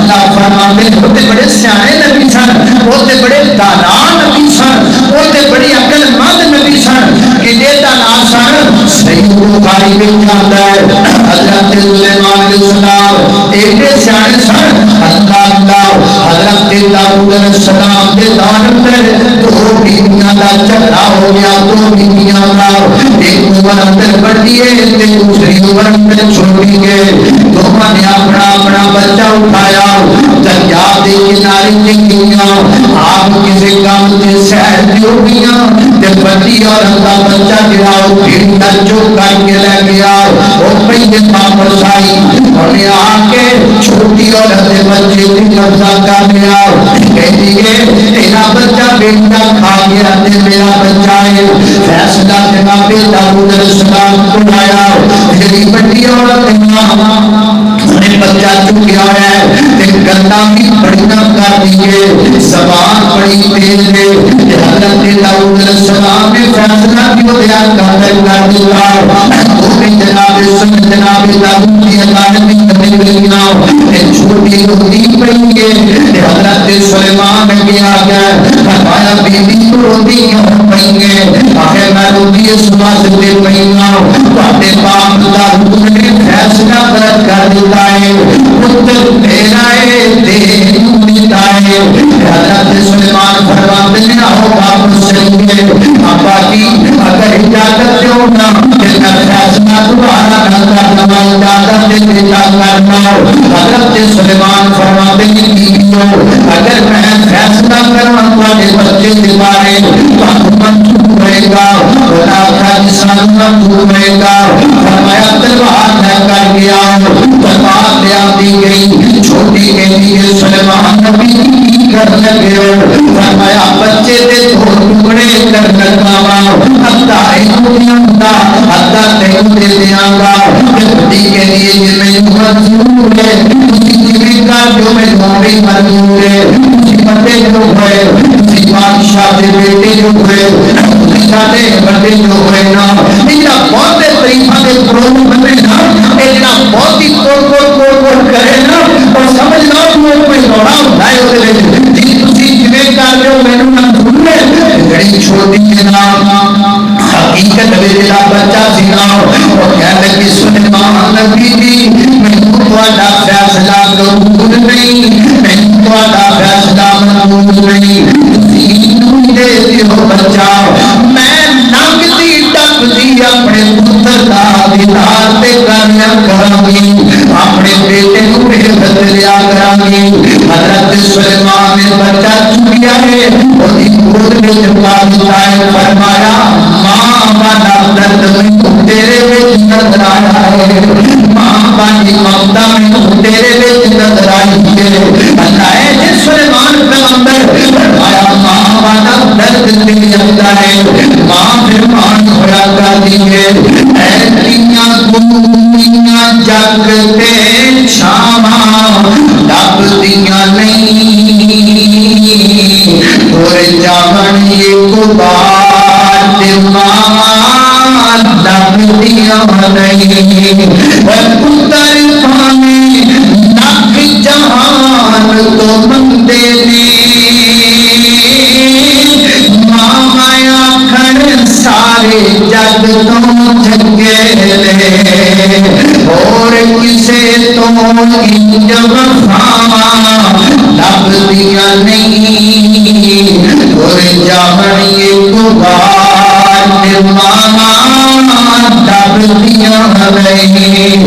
اللہ فرماتے ہیں وہ بڑے سیانے نبی سن، وہ بڑے دانا نبی سن، وہ بڑی عقل مند نبی سن، کہ دانا سن۔ صحیح بخاری میں جاتا ہے حضرت سلیمان علیہ السلام ایڈے سیانے سن، اللہ حضرت داؤد علیہ السلام کے دور میں دو بیویاں کا جھگڑا ہو گیا، دو بیویاں کا، ایک عمر اندر بڑی ہے دوسری عمر اندر چھوٹی ہے، دونوں نے اپنا اپنا بچہ اٹھایا دریا کے کنارے گیا، آپ کسی کام سے سیر ہو گیا، جب بڑی عورت کا بچہ گرا بھیڑ کا چوک کر کے لے گیا، وہ پہلے واپس آئی انہیں آ کے چھوٹی عورت کے بچے کی قبضہ کر لیا، کہتی ہے تیرا بچہ بیٹا کھا گیا تے میرا بچہ ہے۔ فیصلہ جناب داؤد علیہ السلام کو آیا، میری بڑی عورت نے بچہ چکیا ہے تے گندہ بھی بڑیاں کر دیے، زبان بڑی تیز ہے، حضرت داؤد علیہ السلام نے فیصلہ بھی دیا کر دیا، وہ بھی جناب داؤد کی عدالت میں کرنے لگا، چھوٹی ہوتی پڑی ہے، حضرت سلیمان نے کیا گیا فرمایا بیوی کو روٹی کیوں پڑی ہے، آخر میں روٹی اس واسطے پڑی ہوں تواڈے باپ داؤد نے فیصلہ کر دیتا ہے پتر تیرا ہے تینوں دیتا ہے۔ حضرت سلیمان فرماتے ہیں آؤ واپس چلیے، ابا جی اگر اجازت دو نا کہ میں فیصلہ دوبارہ نہ کرنا، اجازت دیتا کرنا۔ حضرت سلیمان فرماتے ہیں بیویوں اگر میں فیصلہ کرنا تمہارے بچے کے بارے تو منظور ہوئے گا، خدا کا نشان منظور ہوئے گا، فرمایا تلوار میں کر گیا، تلوار لے دی گئی، چھوٹی کے لیے سلیمان نبی کر لگے، فرمایا بچے دے دو ٹکڑے کر لگاوا، حتیٰ تینوں دے دیاں گا، چھوٹی کے لیے یہ میں منظور ہے، اسی کا جو میں نوری منظور ہے، اسی بندے جو ہوئے، اسی بادشاہ کے بیٹے جو ہوئے، اسی سارے بندے جو ہوئے نا، اتنا بہت طریقہ کے پروم بنے نا، اتنا بہت ہی کوڑ کرے نا، اور سمجھ لو وہ کوئی روڑا اٹھائے ہوتے لے، جی تسی جویں کر جو میں نے منظور ہے، بڑی چھوٹی کے نام حقیقت میں جڑا بچہ سی نا، اور کہتے کہ سلیمان نبی جی میں تہاڈا فیصلہ قبول نہیں، میں تہاڈا فیصلہ منظور نہیں، تسی دے دیو بچہ، میں ننگتی ٹپدی اپنے پتر دا دیدار تے کریا کراں گی، اپنے بیٹے کو عزت لیا کراں گی۔ حضرت سلیمان نے بچہ چکیا ہے، اودی گود وچ پا دتا ہے، فرمایا ماں والا درد میں تیرے وچ نظر آیا ہے، ماں والی ممتا میں تیرے وچ نظر آئی ہے۔ اللہ ہے سلیمان پیغمبر فرمایا ماں والا درد دل جاتا ہے، ماں پھر مان ہوا کرتی ہے، ایتیاں دنیا جگ تے شاماں لبدیاں نہیں، اور جاون ایک بار ماں لبدیاں نہیں، اور پتر پانے نک جہان تو بندے نے، ماں مایا کھڑ سارے جگ تو جگے لے، اور کسے تو انجب فاما لبدیاں نہیں، اور جاون ایک بار ماما لبدیاں نہیں۔